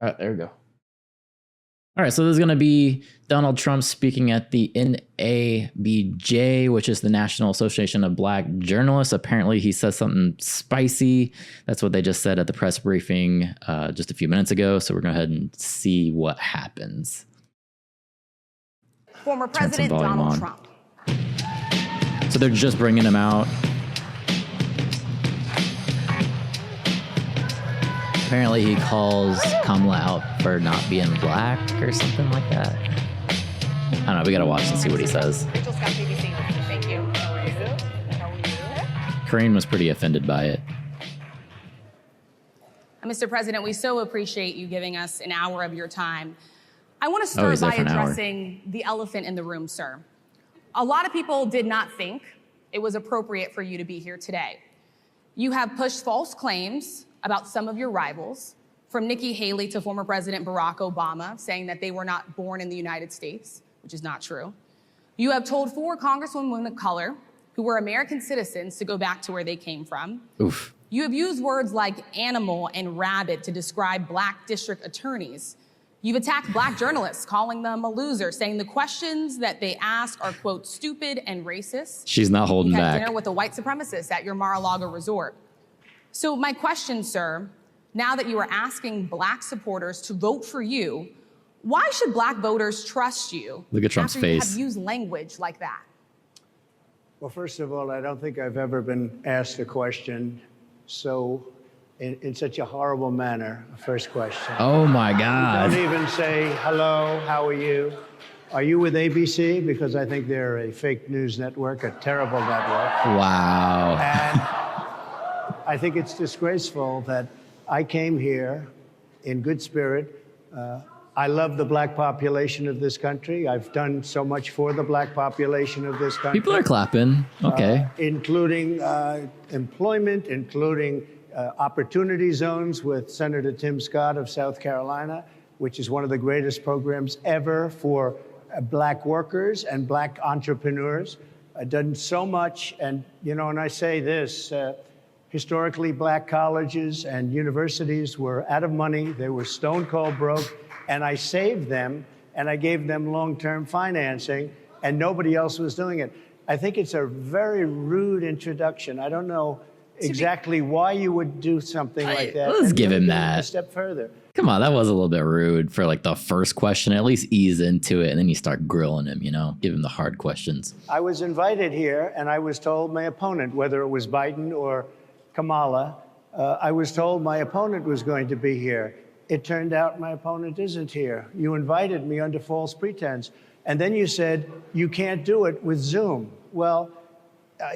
There we go. All right, so this is going to be Donald Trump speaking at the NABJ, which is the National Association of Black Journalists. Apparently, he says something spicy. That's what they just said at the press briefing just a few minutes ago. So we're going to go ahead and see what happens. Former President Donald Trump. So they're just bringing him out. Apparently he calls Kamala out for not being black or something like that. I don't know. We got to watch and see what he says. Rachel Scott, BBC. Thank you. How are you? How are you? Kareem was pretty offended by it. Mr. President, we so appreciate you giving us an hour of your time. I want to start by addressing the elephant in the room, sir. A lot of people did not think it was appropriate for you to be here today. You have pushed false claims about some of your rivals, from Nikki Haley to former President Barack Obama, saying that they were not born in the United States, which is not true. You have told 4 congresswomen of color who were American citizens to go back to where they came from. Oof. You have used words like animal and rabbit to describe black district attorneys. You've attacked black journalists, calling them a loser, saying the questions that they ask are, quote, stupid and racist. She's not holding back. You had dinner with a white supremacist at your Mar-a-Lago resort. So my question, sir, now that you are asking black supporters to vote for you, why should black voters trust you? Look at Trump's face. After you have used language like that? Well, first of all, I don't think I've ever been asked a question in such a horrible manner. First question. Oh my God. Don't even say, hello, how are you? Are you with ABC? Because I think they're a fake news network, a terrible network. Wow. And I think it's disgraceful that I came here in good spirit. I love the black population of this country. I've done so much for the black population of this country. People are clapping. Okay. Including employment, including opportunity zones with Senator Tim Scott of South Carolina, which is one of the greatest programs ever for black workers and black entrepreneurs. I've done so much. And, you know, and I say this, historically, black colleges and universities were out of money. They were stone cold broke. And I saved them, and I gave them long-term financing, and nobody else was doing it. I think it's a very rude introduction. I don't know exactly why you would do something like that. Let's give him that. A step further. Come on, that was a little bit rude for like the first question. At least ease into it, and then you start grilling him, you know, give him the hard questions. I was invited here, and I was told my opponent, whether it was Biden or Kamala, I was told my opponent was going to be here. It turned out my opponent isn't here. You invited me under false pretense. And then you said, you can't do it with Zoom. Well,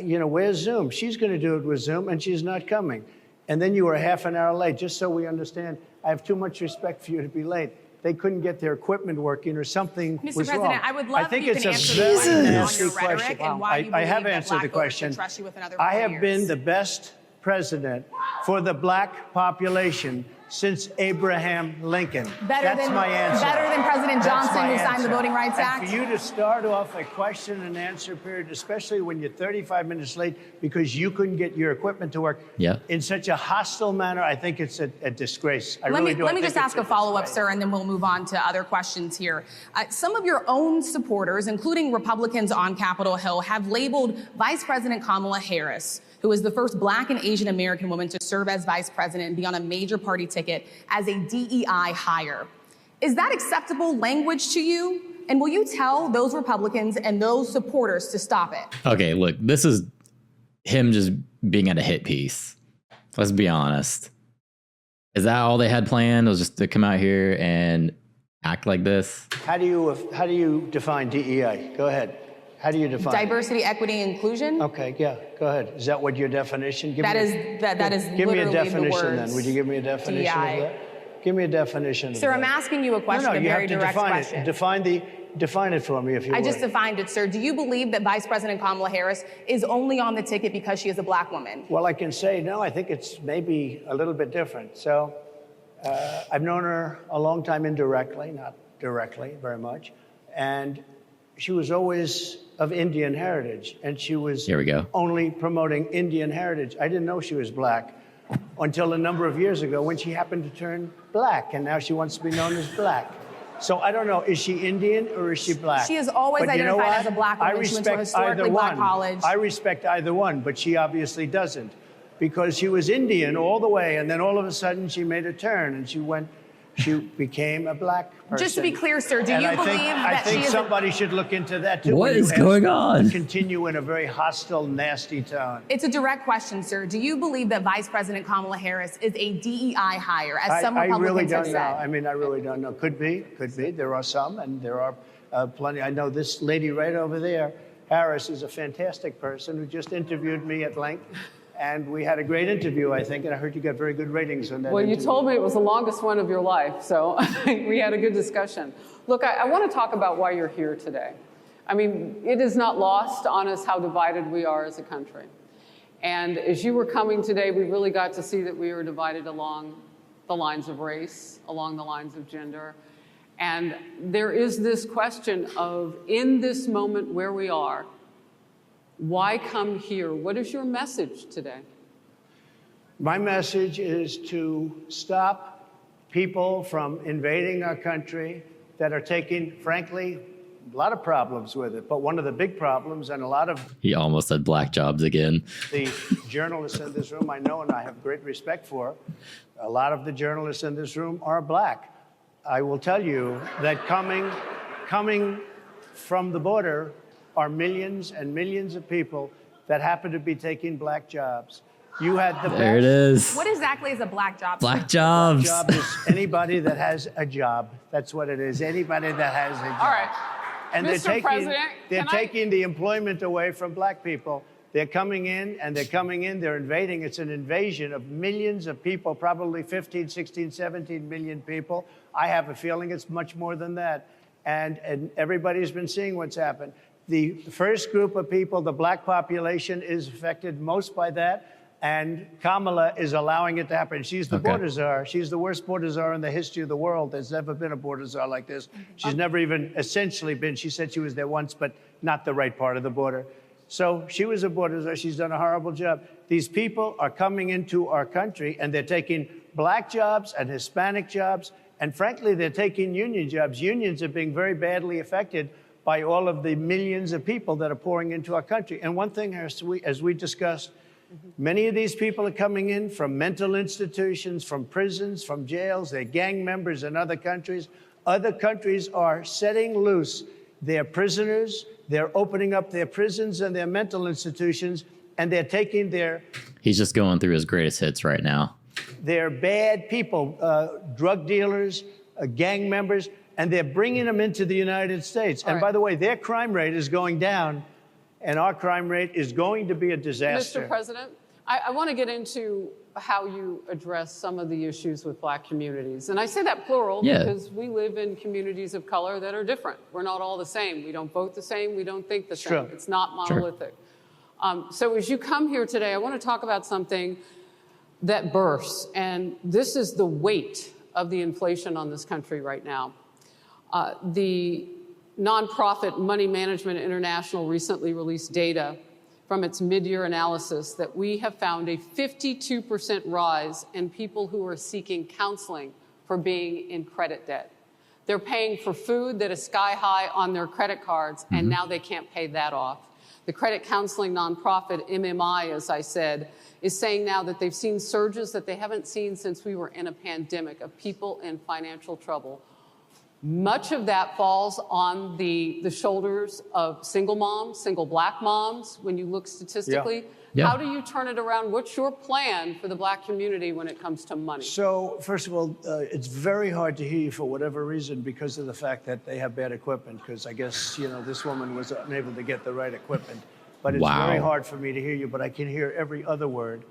you know, where's Zoom? She's going to do it with Zoom, and she's not coming. And then you were half an hour late, just so we understand. I have too much respect for you to be late. They couldn't get their equipment working or something was wrong. Mr. President, I would love if you can can answer the question on nasty your rhetoric question. and why you I have believe answered the that black voters should question. trust you with another I 4 have years. been the best president for the black population since Abraham Lincoln. That's my answer. Better than President Johnson, who signed the Voting Rights Act? And for you to start off a question and answer period, especially when you're 35 minutes late because you couldn't get your equipment to work in such a hostile manner, I think it's a disgrace. Let me just ask a follow-up, sir, and then we'll move on to other questions here. Some of your own supporters, including Republicans on Capitol Hill, have labeled Vice President Kamala Harris, who is the first black and Asian American woman to serve as vice president and be on a major party ticket, as a DEI hire. Is that acceptable language to you? And will you tell those Republicans and those supporters to stop it? Okay, look, this is him just being at a hit piece. Let's be honest. Is that all they had planned, was just to come out here and act like this? How do you define DEI? Go ahead. How do you define diversity, equity, inclusion? Okay, yeah, go ahead. Is that what your definition? That is give me a literally definition the words then. Would you give me a definition DEI. of that? Give me a definition. Sir, of I'm that. asking you a question, No, a you very have to direct define question. it. Define it for me, if you would. I just defined it, sir. Do you believe that Vice President Kamala Harris is only on the ticket because she is a black woman? Well, I can say no. I think it's maybe a little bit different. So I've known her a long time indirectly, not directly very much. And she was always of Indian heritage, and she was only promoting Indian heritage. I didn't know she was black. until a number of years ago when she happened to turn black, and now she wants to be known as black. So I don't know, is she Indian or is she black? She has always identified as a black woman. She went to a historically black college. I respect either one, but she obviously doesn't, because she was Indian all the way, and then all of a sudden she made a turn and she became a black person. Just to be clear, sir, do you believe that she is somebody should look into that too. What is going on? Continue in a very hostile, nasty tone. It's a direct question, sir. Do you believe that Vice President Kamala Harris is a DEI hire, as some Republicans really don't have said? know. I mean, I really don't know. Could be. There are some, and there are plenty. I know this lady right over there, Harris, is a fantastic person who just interviewed me at length. And we had a great interview, I think, and I heard you got very good ratings on that. Well, you told me it was the longest one of your life, so we had a good discussion. Look, I want to talk about why you're here today. I mean, it is not lost on us how divided we are as a country. And as you were coming today, we really got to see that we were divided along the lines of race, along the lines of gender. And there is this question of, in this moment where we are, why come here? What is your message today? My message is to stop people from invading our country that are taking, frankly, a lot of problems with it. But one of the big problems, and a lot of... He almost said black jobs again. The journalists in this room I know and I have great respect for, a lot of the journalists in this room are black. I will tell you that coming from the border are millions and millions of people that happen to be taking black jobs. You had the There it is. What exactly is a black job? Black jobs. Black job is anybody that has a job. That's what it is. Anybody that has a job. All right. And Mr. they're taking the employment away from black people. They're coming in, they're invading. It's an invasion of millions of people, probably 15, 16, 17 million people. I have a feeling it's much more than that. And everybody's been seeing what's happened. The first group of people, the black population, is affected most by that, and Kamala is allowing it to happen. She's the border czar. She's the worst border czar in the history of the world. There's never been a border czar like this. She's never even essentially been. She said she was there once, but not the right part of the border. So she was a border czar. She's done a horrible job. These people are coming into our country, and they're taking black jobs and Hispanic jobs, and frankly, they're taking union jobs. Unions are being very badly affected by all of the millions of people that are pouring into our country. And one thing, as we discussed, many of these people are coming in from mental institutions, from prisons, from jails. They're gang members in other countries. Other countries are setting loose their prisoners. They're opening up their prisons and their mental institutions, and they're taking their... He's just going through his greatest hits right now. They're bad people, drug dealers, gang members, and they're bringing them into the United States. And by the way, their crime rate is going down, and our crime rate is going to be a disaster. Mr. President, I want to get into how you address some of the issues with black communities. And I say that plural because we live in communities of color that are different. We're not all the same. We don't vote the same. We don't think the same. True. It's not monolithic. So as you come here today, I want to talk about something that bursts, and this is the weight of the inflation on this country right now. The nonprofit Money Management International recently released data from its mid-year analysis that we have found a 52% rise in people who are seeking counseling for being in credit debt. They're paying for food that is sky high on their credit cards, and now they can't pay that off. The credit counseling nonprofit MMI, as I said, is saying now that they've seen surges that they haven't seen since we were in a pandemic of people in financial trouble. Much of that falls on the shoulders of single moms, single black moms, when you look statistically. Yeah. How do you turn it around? What's your plan for the black community when it comes to money? So, first of all, it's very hard to hear you for whatever reason because of the fact that they have bad equipment, because I guess, this woman was unable to get the right equipment. But it's very hard for me to hear you, but I can hear every other word.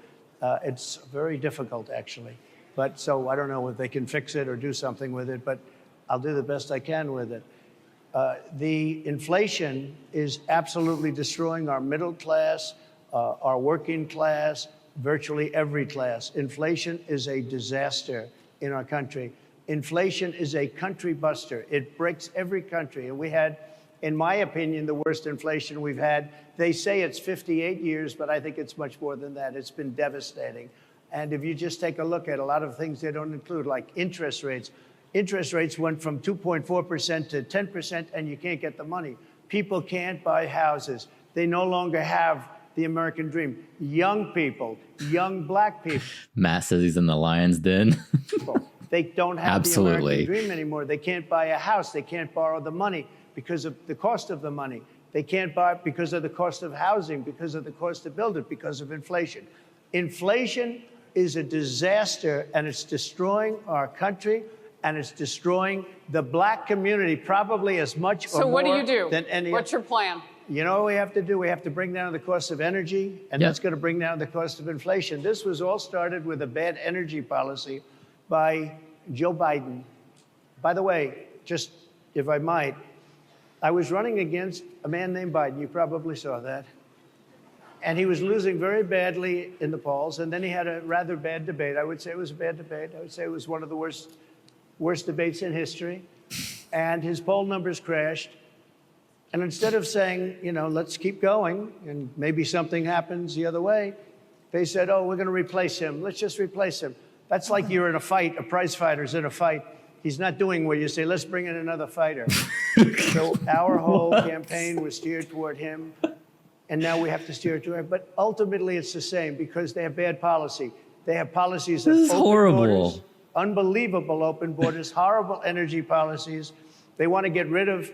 It's very difficult, actually. But so I don't know if they can fix it or do something with it, but I'll do the best I can with it. The inflation is absolutely destroying our middle class, our working class, virtually every class. Inflation is a disaster in our country. Inflation is a country buster. It breaks every country. And we had, in my opinion, the worst inflation we've had. They say it's 58 years, but I think it's much more than that. It's been devastating. And if you just take a look at a lot of things they don't include, like interest rates. Interest rates went from 2.4% to 10%, and you can't get the money. People can't buy houses. They no longer have the American dream. Young people, young black people. Matt says he's in the lion's den. They don't have Absolutely. the American dream anymore. They can't buy a house. They can't borrow the money because of the cost of the money. They can't buy it because of the cost of housing, because of the cost to build it, because of inflation. Inflation is a disaster, and it's destroying our country, and it's destroying the black community probably as much or more. So what do you do? Than any. What's your plan? You know what we have to do? We have to bring down the cost of energy, and that's going to bring down the cost of inflation. This was all started with a bad energy policy by Joe Biden. By the way, just if I might, I was running against a man named Biden. You probably saw that. And he was losing very badly in the polls, and then he had a rather bad debate. I would say it was a bad debate. I would say it was one of the worst debates in history. And his poll numbers crashed. And instead of saying, you know, let's keep going and maybe something happens the other way, they said, oh, we're going to replace him. Let's just replace him. That's like you're in a fight, a prize fighter's in a fight. He's not doing what you say, let's bring in another fighter. So our whole campaign was steered toward him, and now we have to steer toward him. But ultimately, it's the same because they have bad policy. They have policies of open borders, unbelievable open borders, horrible energy policies. They want to get rid of,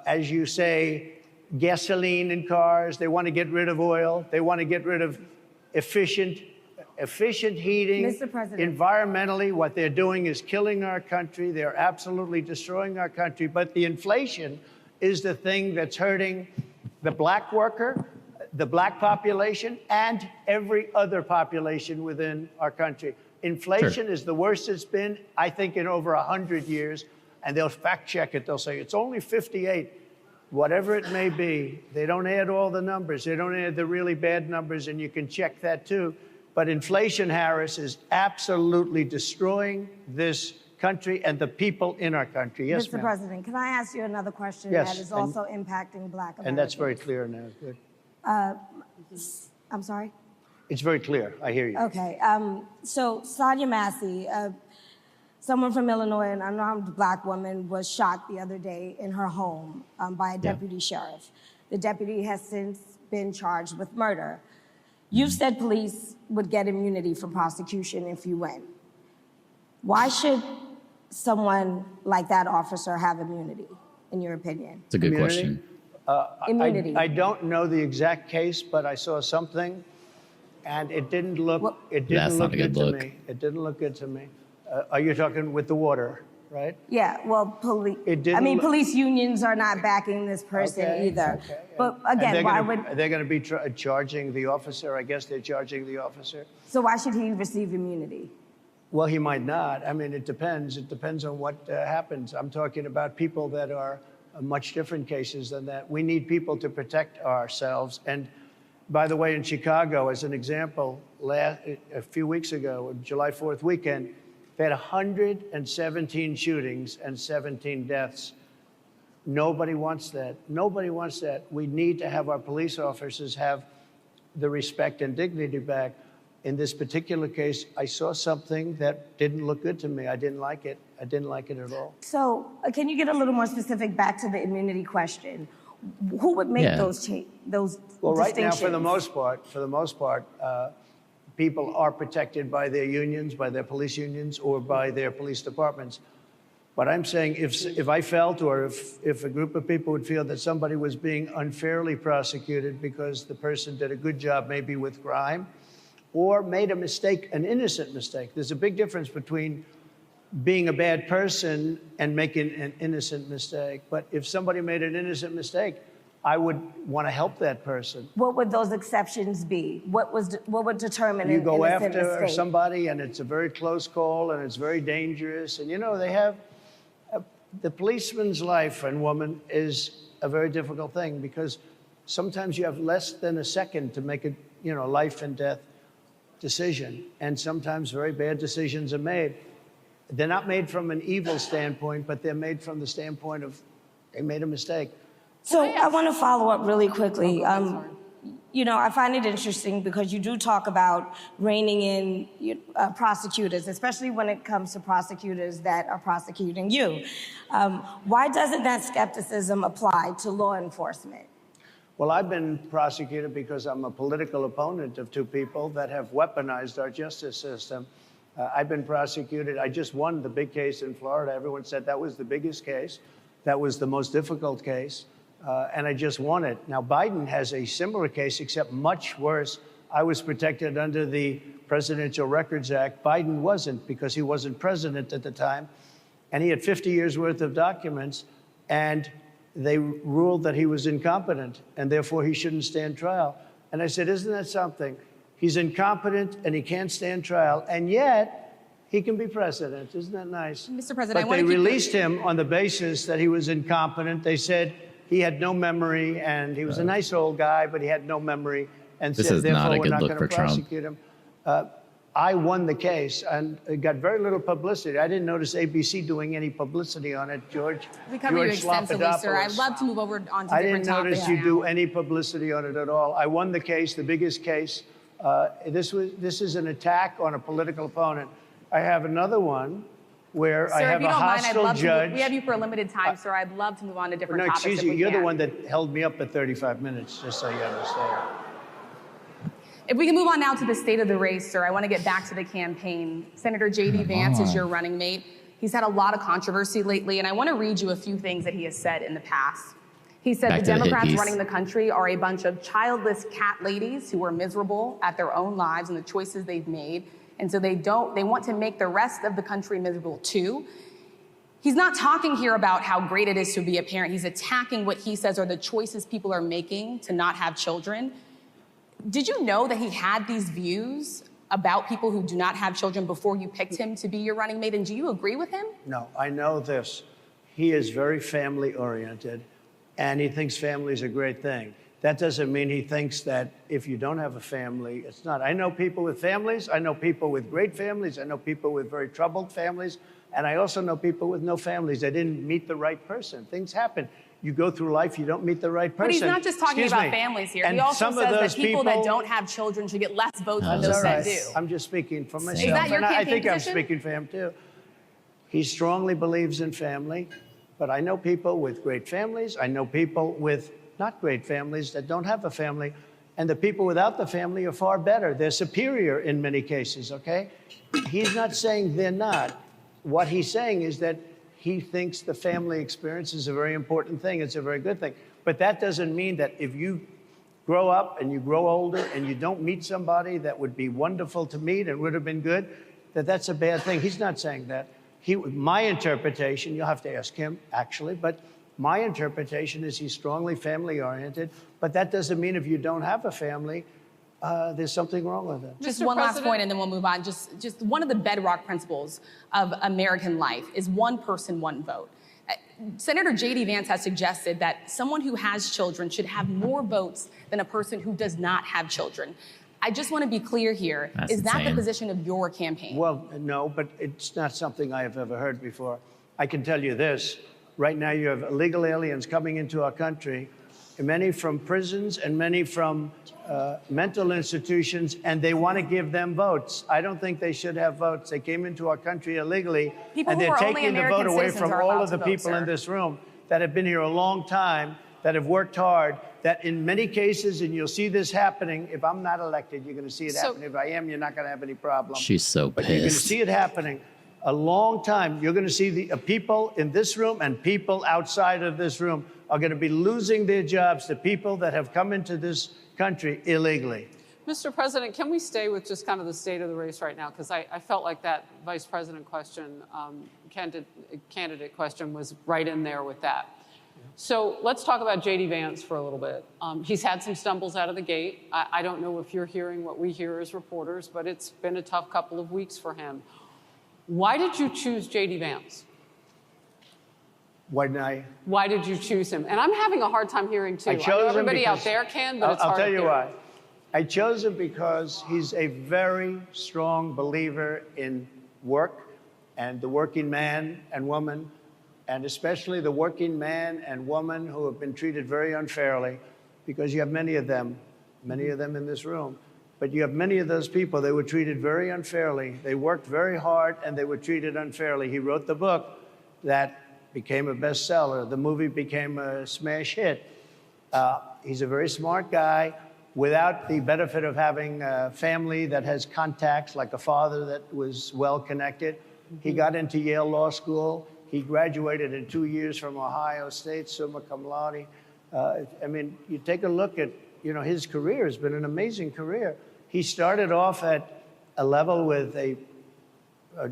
as you say, gasoline in cars. They want to get rid of oil. They want to get rid of efficient heating. Mr. President. Environmentally, what they're doing is killing our country. They're absolutely destroying our country. But the inflation is the thing that's hurting the black worker, the black population, and every other population within our country. Inflation is the worst it's been, I think, in over 100 years. And they'll fact check it. They'll say it's only 58. Whatever it may be, they don't add all the numbers. They don't add the really bad numbers, and you can check that too. But inflation, Harris, is absolutely destroying this country and the people in our country. Yes, Mr. President, can I ask you another question Yes, that is also impacting black Americans? And that's very clear now. Good. I'm sorry? It's very clear. I hear you. Okay. So Sonia Massey, someone from Illinois, an unarmed black woman, was shot the other day in her home by a deputy sheriff. The deputy has since been charged with murder. You've said police would get immunity from prosecution if you win. Why should someone like that officer have immunity, in your opinion? It's a good question. Immunity. I don't know the exact case, but I saw something, and it didn't look. Well, it didn't that's look not a good good look. to me. It didn't look good to me. Are you talking with the water, right? Yeah, well, police police unions are not backing this person either. Okay. But again, why would... They're going to be charging the officer. I guess they're charging the officer. So why should he receive immunity? Well, he might not. I mean, it depends. It depends on what happens. I'm talking about people that are much different cases than that. We need people to protect ourselves. And by the way, in Chicago, as an example, a few weeks ago, July 4th weekend, they had 117 shootings and 17 deaths. Nobody wants that. Nobody wants that. We need to have our police officers have the respect and dignity back. In this particular case, I saw something that didn't look good to me. I didn't like it. I didn't like it at all. So can you get a little more specific back to the immunity question? Who would make those Well, right now, distinctions? for the most part, people are protected by their unions, by their police unions, or by their police departments. But I'm saying if I felt, or if a group of people would feel that somebody was being unfairly prosecuted because the person did a good job maybe with crime, or made a mistake, an innocent mistake. There's a big difference between being a bad person and making an innocent mistake. But if somebody made an innocent mistake, I would want to help that person. What would those exceptions be? What would determine You an go innocent after mistake? somebody, and it's a very close call, and it's very dangerous. And you know, they have the policeman's life and woman is a very difficult thing because sometimes you have less than a second to make a life and death decision, and sometimes very bad decisions are made. They're not made from an evil standpoint, but they're made from the standpoint of they made a mistake. So I want to follow up really quickly. you know, I find it interesting because you do talk about reining in prosecutors, especially when it comes to prosecutors that are prosecuting you. Why doesn't that skepticism apply to law enforcement? Well, I've been prosecuted because I'm a political opponent of two people that have weaponized our justice system. I've been prosecuted. I just won the big case in Florida. Everyone said that was the biggest case. That was the most difficult case. And I just won it. Now, Biden has a similar case, except much worse. I was protected under the Presidential Records Act. Biden wasn't, because he wasn't president at the time. And he had 50 years worth of documents. And they ruled that he was incompetent, and therefore he shouldn't stand trial. And I said, isn't that something? He's incompetent and he can't stand trial, and yet he can be president. Isn't that nice? Mr. President, but they released him on the basis that he was incompetent. They said he had no memory, and he was a nice old guy, but he had no memory, and this said, is therefore, not a we're good not look going for to Trump. prosecute him. I won the case, and it got very little publicity. I didn't notice ABC doing any publicity on it, George. We cover you extensively, sir. I'd love to move over on to different topics. I didn't notice you do any publicity on it at all. I won the case, the biggest case. This is an attack on a political opponent. I have another one where I have a hostile judge. We have you for a limited time, sir. I'd love to move on to different topics. No, excuse you. You're the one that held me up at 35 minutes, just so you understand. If we can move on now to the state of the race, sir, I want to get back to the campaign. Senator J.D. Vance is your running mate. He's had a lot of controversy lately, and I want to read you a few things that he has said in the past. He said the Democrats running the country are a bunch of childless cat ladies who are miserable at their own lives and the choices they've made, and so they want to make the rest of the country miserable too. He's not talking here about how great it is to be a parent. He's attacking what he says are the choices people are making to not have children. Did you know that he had these views about people who do not have children before you picked him to be your running mate? And do you agree with him? No, I know this. He is very family-oriented, and he thinks family is a great thing. That doesn't mean he thinks that if you don't have a family, it's not. I know people with families. I know people with great families. I know people with very troubled families. And I also know people with no families. They didn't meet the right person. Things happen. You go through life, you don't meet the right person. But he's not just talking about families here. He also says that people that don't have children should get less votes than those that do. I'm just speaking for myself. Is that your campaign I think position? I'm speaking for him, too. He strongly believes in family, but I know people with great families. I know people with not great families that don't have a family, and the people without the family are far better. They're superior in many cases, okay? He's not saying they're not. What he's saying is that he thinks the family experience is a very important thing. It's a very good thing. But that doesn't mean that if you grow up and you grow older and you don't meet somebody that would be wonderful to meet and would have been good, that that's a bad thing. He's not saying that. My interpretation, you'll have to ask him, actually, but my interpretation is he's strongly family-oriented. But that doesn't mean if you don't have a family, there's something wrong with it. Just one last point, and then we'll move on. Just one of the bedrock principles of American life is one person, one vote. Senator J.D. Vance has suggested that someone who has children should have more votes than a person who does not have children. I just want to be clear here. Is that the position of your campaign? Well, no, but it's not something I have ever heard before. I can tell you this. Right now, you have illegal aliens coming into our country, many from prisons and many from mental institutions, and they want to give them votes. I don't think they should have votes. They came into our country illegally, and they're taking the vote away from all of the people in this room that have been here a long time, that have worked hard, that in many cases, and you'll see this happening, if I'm not elected, you're going to see it happen. If I am, you're not going to have any problem. She's so But you're going to pissed. see it happening a long time. You're going to see the people in this room and people outside of this room are going to be losing their jobs to people that have come into this country illegally. Mr. President, can we stay with just kind of the state of the race right now? Because I felt like that vice president question, candidate question was right in there with that. So let's talk about J.D. Vance for a little bit. He's had some stumbles out of the gate. I don't know if you're hearing what we hear as reporters, but it's been a tough couple of weeks for him. Why did you choose J.D. Vance? Why did you choose him? And I'm having a hard time hearing, too. I chose him everybody because, out there can, but it's hard I'll tell to you hear. why. I chose him because he's a very strong believer in work and the working man and woman, and especially the working man and woman who have been treated very unfairly, because you have many of them. many of them in this room. But you have many of those people, they were treated very unfairly. They worked very hard and they were treated unfairly. He wrote the book that became a bestseller. The movie became a smash hit. He's a very smart guy without the benefit of having a family that has contacts, like a father that was well-connected. He got into Yale Law School. He graduated in 2 years from Ohio State, summa cum laude. I mean, you take a look at, his career has been an amazing career. He started off at a level with a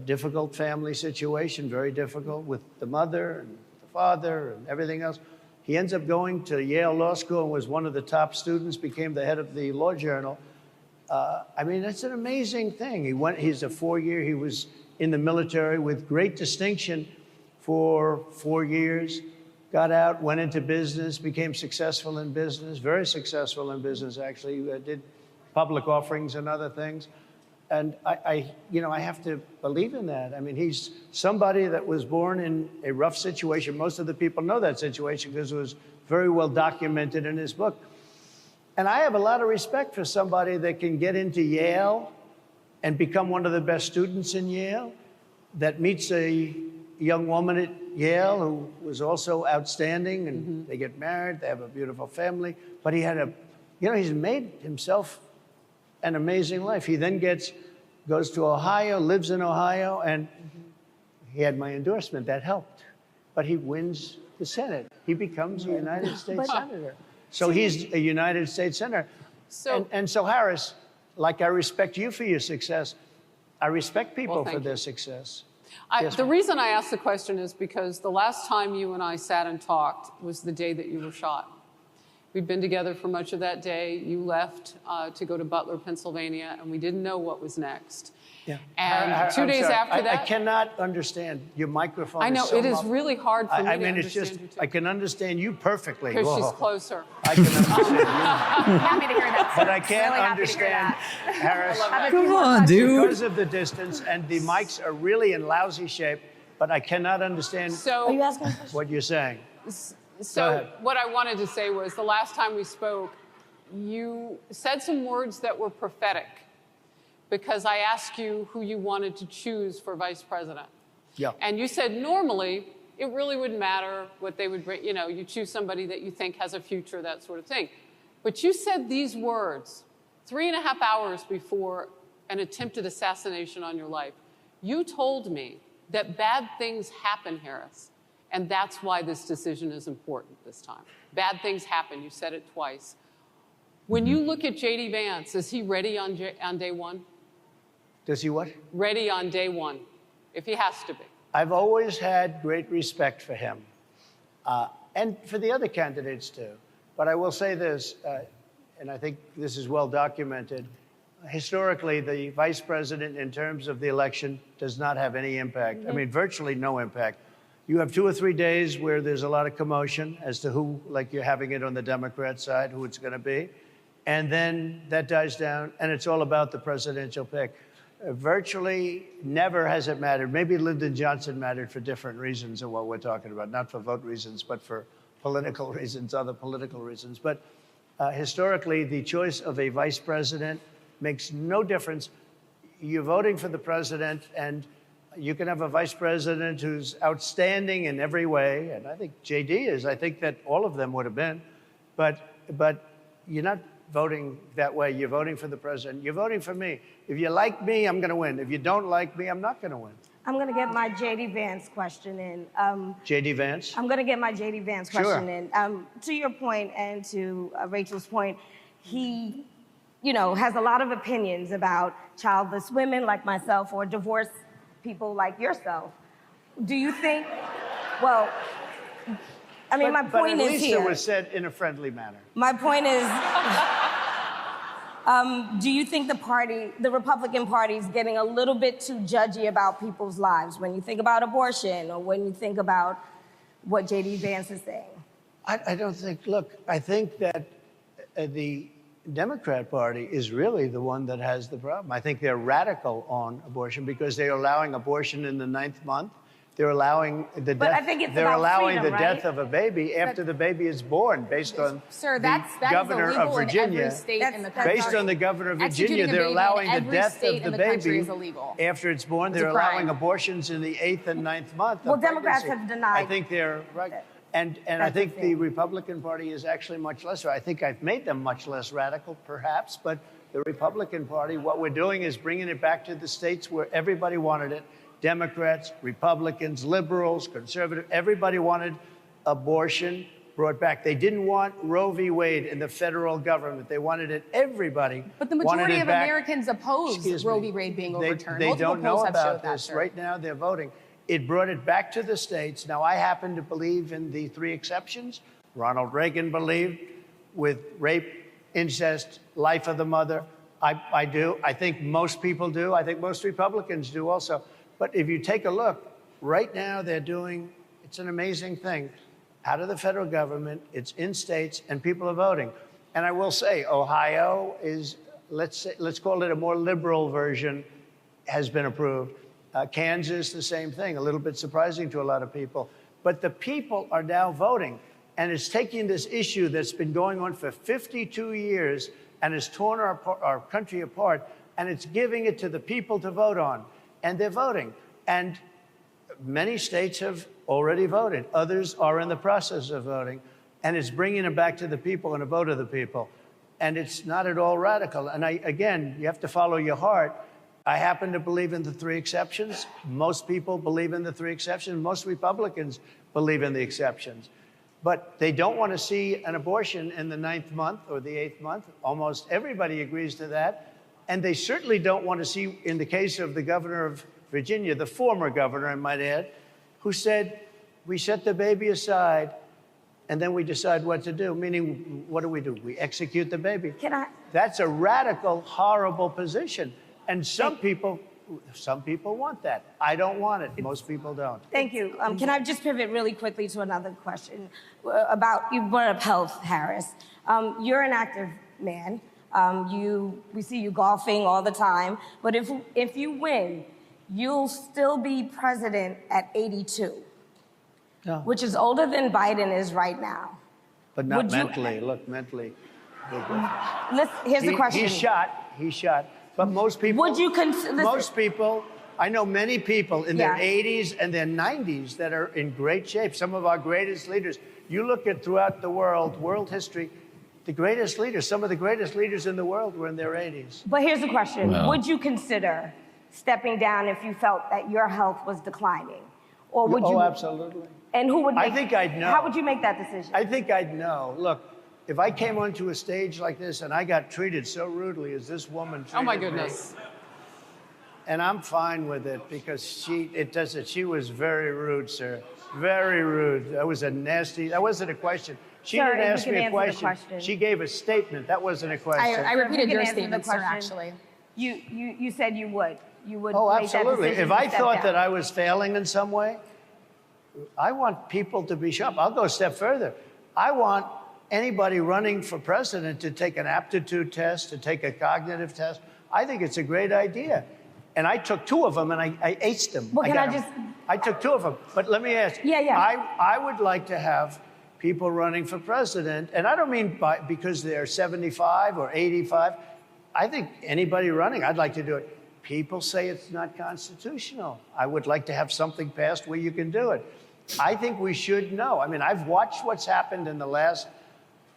difficult family situation, very difficult, with the mother and the father and everything else. He ends up going to Yale Law School and was one of the top students, became the head of the law journal. I mean, it's an amazing thing. He's a 4-year, he was in the military with great distinction for 4 years, got out, went into business, became successful in business, very successful in business, actually, did public offerings and other things. And I have to believe in that. I mean, he's somebody that was born in a rough situation. Most of the people know that situation because it was very well documented in his book. And I have a lot of respect for somebody that can get into Yale and become one of the best students in Yale, that meets a young woman at Yale who was also outstanding, and they get married, they have a beautiful family. But he had he's made himself an amazing life. He then goes to Ohio, lives in Ohio, and he had my endorsement. That helped. But he wins the Senate. He becomes a United States Senator. So he's a United States Senator. And so, Harris, like I respect you for your success, I respect people for their success. The reason I asked the question is because the last time you and I sat and talked was the day that you were shot. We'd been together for much of that day. You left to go to Butler, Pennsylvania, and we didn't know what was next. Yeah. And 2 days after that... I cannot understand. Your microphone I know, is so it is really hard for me to understand it's just, you too. I can understand you perfectly. Because she's closer. I can understand you. Happy to hear that. But I can't Really understand, Harris. Come on, dude. Because of the distance, and the mics are really in lousy shape, but I cannot understand Are you asking a question? what you're saying. So what I wanted to say was the last time we spoke, you said some words that were prophetic because I asked you who you wanted to choose for vice president. Yeah. And you said normally it really wouldn't matter what they would bring. You choose somebody that you think has a future, that sort of thing. But you said these words 3.5 hours before an attempted assassination on your life. You told me that bad things happen, Harris. And that's why this decision is important this time. Bad things happen. You said it twice. When you look at J.D. Vance, is he ready on day one? Does he what? Ready on day one, if he has to be. I've always had great respect for him, and for the other candidates too. But I will say this, and I think this is well documented. Historically, the vice president, in terms of the election, does not have any impact. I mean, virtually no impact. You have 2 or 3 days where there's a lot of commotion as to who, like you're having it on the Democrat side, who it's going to be. And then that dies down, and it's all about the presidential pick. Virtually never has it mattered. Maybe Lyndon Johnson mattered for different reasons of what we're talking about, not for vote reasons, but for political reasons, other political reasons. But historically, the choice of a vice president makes no difference. You're voting for the president, and you can have a vice president who's outstanding in every way, and I think JD is. I think that all of them would have been, but you're not voting that way. You're voting for the president. You're voting for me. If you like me, I'm going to win. If you don't like me, I'm not going to win. I'm going to get my J.D. Vance question in. J.D. Vance? I'm going to get my J.D. Vance question in. To your point and to Rachel's point, he, has a lot of opinions about childless women like myself or divorced people like yourself. Do you think, well, I mean, my point is here. But at least it was said in a friendly manner. My point is, do you think the Republican Party is getting a little bit too judgy about people's lives when you think about abortion or when you think about what J.D. Vance is saying? I don't think, look, I think that the Democrat Party is really the one that has the problem. I think they're radical on abortion because they're allowing abortion in the 9th month. They're allowing the But I death. think it's They're about allowing freedom, the right? death of a baby after the baby is born, based on Sir, the that is governor illegal of Virginia. in every state in the That's country. Based on the governor of Virginia, Executing a they're baby in allowing the every death state of the in the country baby is illegal. after it's born. It's a They're allowing crime. abortions in the 8th and 9th month. Well, of Democrats pregnancy. have denied I think they're right. And I That's think the the thing. Republican Party is actually much less. I think I've made them much less radical, perhaps. But the Republican Party, what we're doing is bringing it back to the states where everybody wanted it. Democrats, Republicans, liberals, conservative, everybody wanted abortion brought back. They didn't want Roe v. Wade in the federal government. They wanted it, everybody But the wanted majority it of back. Americans oppose Excuse Roe me. v. Wade being They overturned. don't Multiple know polls have about showed that, this. sir. Right now, they're voting. It brought it back to the states. Now, I happen to believe in the 3 exceptions. Ronald Reagan believed with rape, incest, life of the mother. I do. I think most people do. I think most Republicans do also. But if you take a look, right now they're doing, it's an amazing thing, out of the federal government, it's in states, and people are voting. And I will say, Ohio is, let's call it a more liberal version, has been approved. Kansas, the same thing, a little bit surprising to a lot of people. But the people are now voting, and it's taking this issue that's been going on for 52 years and has torn our country apart, and it's giving it to the people to vote on. And they're voting. And many states have already voted. Others are in the process of voting. And it's bringing it back to the people and a vote of the people. And it's not at all radical. And again, you have to follow your heart. I happen to believe in the 3 exceptions. Most people believe in the 3 exceptions. Most Republicans believe in the exceptions. But they don't want to see an abortion in the 9th month or the 8th month. Almost everybody agrees to that. And they certainly don't want to see, in the case of the governor of Virginia, the former governor, I might add, who said, we set the baby aside and then we decide what to do. Meaning, what do? We execute the baby. That's a radical, horrible position. And some people want that. I don't want it. Most people don't. Thank you. Can I just pivot really quickly to another question about, you brought up health, Harris. You're an active man. We see you golfing all the time. But if you win, you'll still be president at 82, which is older than Biden is right now. But not mentally. Look, mentally. Here's the question. He's shot. But most people, I know many people in their 80s and their 90s that are in great shape. Some of our greatest leaders. You look at throughout the world history, the greatest leaders, some of the greatest leaders in the world were in their 80s. But here's the question. Well, would you consider stepping down if you felt that your health was declining? Or would you? Oh, absolutely. And who would I think I'd know. How would you make that decision? I think I'd know. Look, if I came onto a stage like this and I got treated so rudely as this woman treated Oh my me, goodness. and I'm fine with it because she was very rude, sir. Very rude. That wasn't a question. She Sir, didn't if ask you me can a answer the question. question. She gave a statement. That wasn't a question. I repeated You your can answer the statement, sir, question. actually. You said you would. You would Oh, make that absolutely. decision If to I step thought down. that I was failing in some way, I want people to be sharp. I'll go a step further. I want anybody running for president to take an aptitude test, to take a cognitive test. I think it's a great idea. And I took 2 of them and I aced them. Well, I took 2 of them. But let me ask you. I would like to have people running for president, and I don't mean because they're 75 or 85. I think anybody running, I'd like to do it. People say it's not constitutional. I would like to have something passed where you can do it. I think we should know. I mean, I've watched what's happened in the last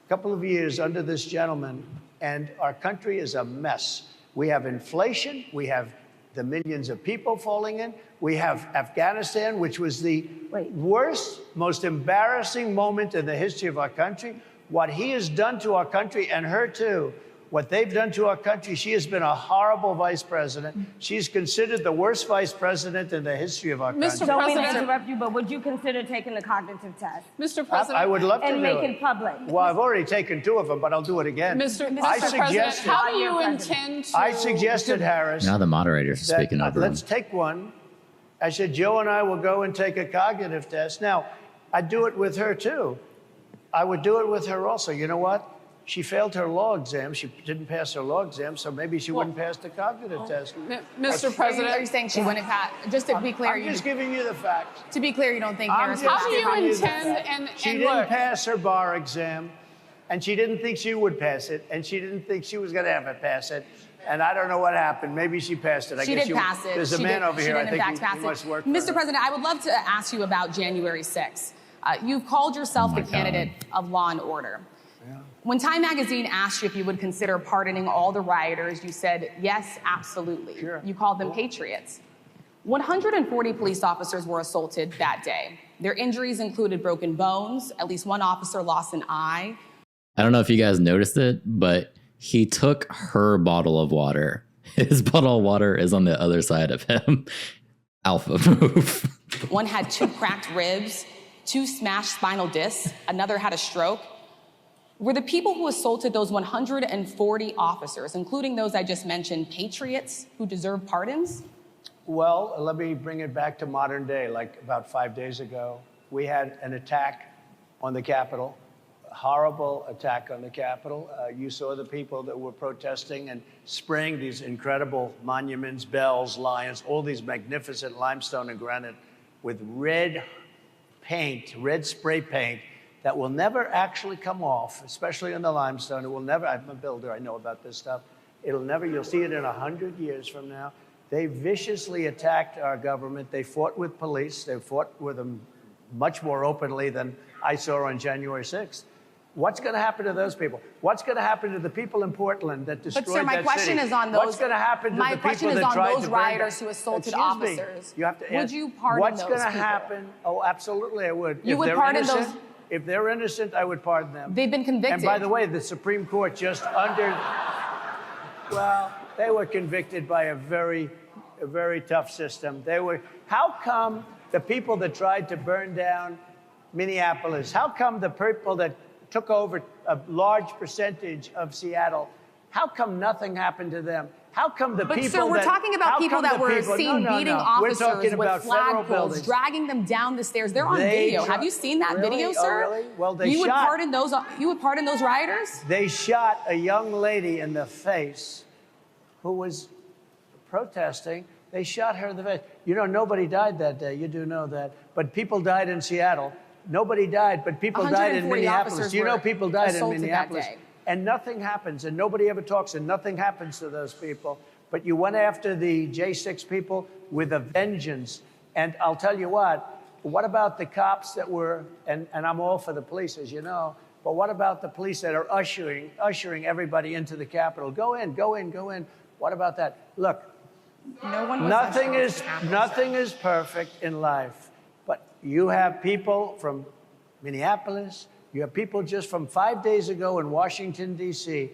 couple of years under this gentleman, and our country is a mess. We have inflation. We have the millions of people falling in. We have Afghanistan, which was the worst, most embarrassing moment in the history of our country. What he has done to our country, and her too, what they've done to our country, she has been a horrible vice president. She's considered the worst vice president in the history of our country. Don't mean to interrupt you, but would you consider taking the cognitive test? Mr. President. I would love to and do make it. it public. Well, I've already taken 2 of them, but I'll do it again. Mr. I President, suggested, how do you intend to... I suggested, Harris, now the moderators are that, speaking over let's him. take one. I said, Joe and I will go and take a cognitive test. Now, I'd do it with her too. I would do it with her also. You know what? She failed her law exam. She didn't pass her law exam, so maybe she wouldn't pass the cognitive test. Mr. President, Are you saying she wouldn't pass? Just to be clear, I'm just giving you the facts. to be clear, you don't think Harris how would do pass you it? intend, She and didn't look, pass her bar exam, and she didn't think she would pass it, and she didn't think she was going to ever pass it. And I don't know what happened. Maybe she passed it. She did pass it. There's a man over here. I think he must work for Mr. her. President, I would love to ask you about January 6th. You've called yourself the candidate of law and order. Yeah. When Time Magazine asked you if you would consider pardoning all the rioters, you said, yes, absolutely. Sure. You called them patriots. 140 police officers were assaulted that day. Their injuries included broken bones. At least one officer lost an eye. I don't know if you guys noticed it, but he took her bottle of water. His bottle of water is on the other side of him. Alpha move. One had 2 cracked ribs, 2 smashed spinal discs. Another had a stroke. Were the people who assaulted those 140 officers, including those I just mentioned, patriots who deserve pardons? Well, let me bring it back to modern day. Like about 5 days ago, we had an attack on the Capitol, a horrible attack on the Capitol. You saw the people that were protesting and spraying these incredible monuments, bells, lions, all these magnificent limestone and granite with red paint, red spray paint, that will never actually come off, especially in the limestone. It will never, I'm a builder, I know about this stuff. It'll never, you'll see it in 100 years from now. They viciously attacked our government. They fought with police. They fought with them much more openly than I saw on January 6th. What's going to happen to those people? What's going to happen to the people in Portland that destroyed that city? But sir, my question is on those. What's going to happen to the people that tried to burn My question is on those rioters who assaulted officers. You have to would you pardon those people? What's going to happen? Oh, absolutely, I would. You would pardon those? If they're innocent, I would pardon them. They've been convicted. And by the way, the Supreme Court just well, they were convicted by a very tough system. How come the people that tried to burn down Minneapolis, how come the people that took over a large percentage of Seattle, how come nothing happened to them? How come the people sir, we're talking about people that were seen beating officers with flagpoles, dragging them down the stairs. They're on video. Have you seen that video, sir? Oh, really? Well, they you would pardon those rioters? They shot a young lady in the face who was protesting. They shot her in the face. You know, nobody died that day. You do know that. But people died in Seattle. Nobody died, but people died in Minneapolis. You know people died in Minneapolis. And nothing happens, and nobody ever talks, and nothing happens to those people. But you went after the J6 people with a vengeance. And I'll tell you what about the cops that were, and I'm all for the police, as you know, but what about the police that are ushering everybody into the Capitol? Go in, go in, go in. What about that? Look, nothing is perfect in life, but you have people from Minneapolis, you have people just from 5 days ago in Washington, D.C.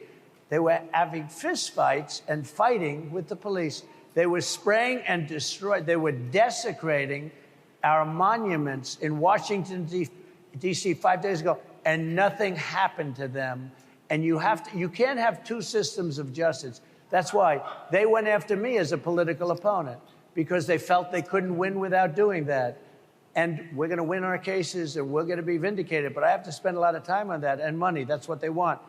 They were having fistfights and fighting with the police. They were spraying and destroying. They were desecrating our monuments in Washington, D.C. 5 days ago, and nothing happened to them. And you can't have two systems of justice. That's why they went after me as a political opponent, because they felt they couldn't win without doing that. And we're going to win our cases, and we're going to be vindicated. But I have to spend a lot of time on that, and money. That's what they want.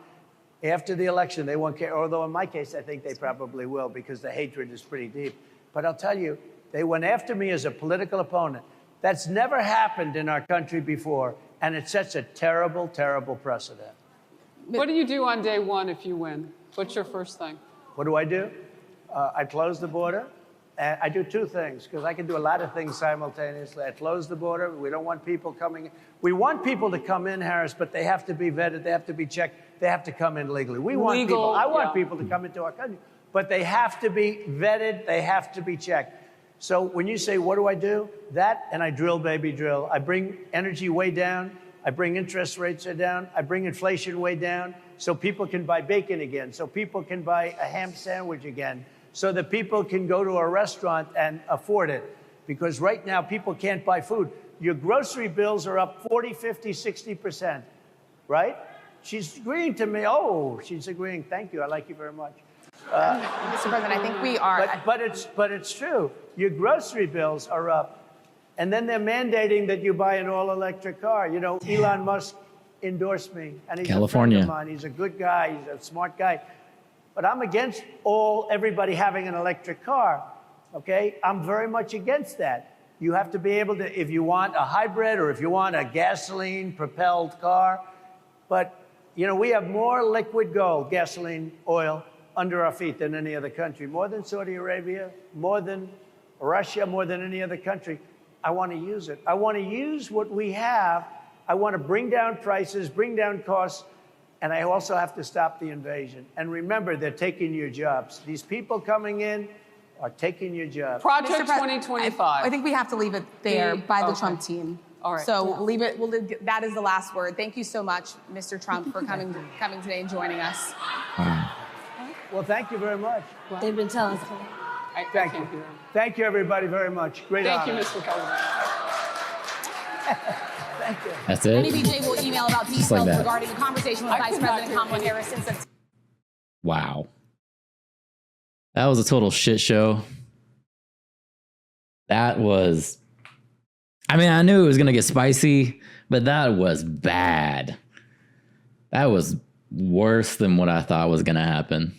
After the election, they won't care. Although in my case, I think they probably will, because the hatred is pretty deep. But I'll tell you, they went after me as a political opponent. That's never happened in our country before, and it sets a terrible, terrible precedent. What do you do on day one if you win? What's your first thing? What do? I close the border. And I do two things, because I can do a lot of things simultaneously. I close the border. We don't want people coming in. We want people to come in, Harris, but they have to be vetted. They have to be checked. They have to come in legally. I want people to come into our country, but they have to be vetted. They have to be checked. So when you say, what do? That, and I drill, baby, drill. I bring energy way down. I bring interest rates down. I bring inflation way down so people can buy bacon again, so people can buy a ham sandwich again, so that people can go to a restaurant and afford it. Because right now, people can't buy food. Your grocery bills are up 40, 50, 60%, right? She's agreeing to me. Oh, she's agreeing. Thank you. I like you very much. Mr. President, I think we are. But it's true. Your grocery bills are up. And then they're mandating that you buy an all-electric car. You know, Elon Musk endorse me. And he's California. a friend of mine. He's a good guy. He's a smart guy. But I'm against everybody having an electric car, okay? I'm very much against that. You have to be able to, if you want a hybrid or if you want a gasoline-propelled car. But, you know, we have more liquid gold, gasoline, oil, under our feet than any other country. More than Saudi Arabia, more than Russia, more than any other country. I want to use it. I want to use what we have. I want to bring down prices, bring down costs, and I also have to stop the invasion. And remember, they're taking your jobs. These people coming in are taking your jobs. Project 2025. I think we have to leave it there by the Trump team. All right. So leave it. That is the last word. Thank you so much, Mr. Trump, for coming today and joining us. Well, thank you very much. They've been telling us. Thank you. Thank you, everybody, very much. Great honor. Thank you, Mr. President. Thank you. That's it. NABJ will email about details like that. regarding a conversation with Vice President Kamala Harris in September. Wow. That was a total shit show. That was, I mean, I knew it was going to get spicy, but that was bad. That was worse than what I thought was going to happen.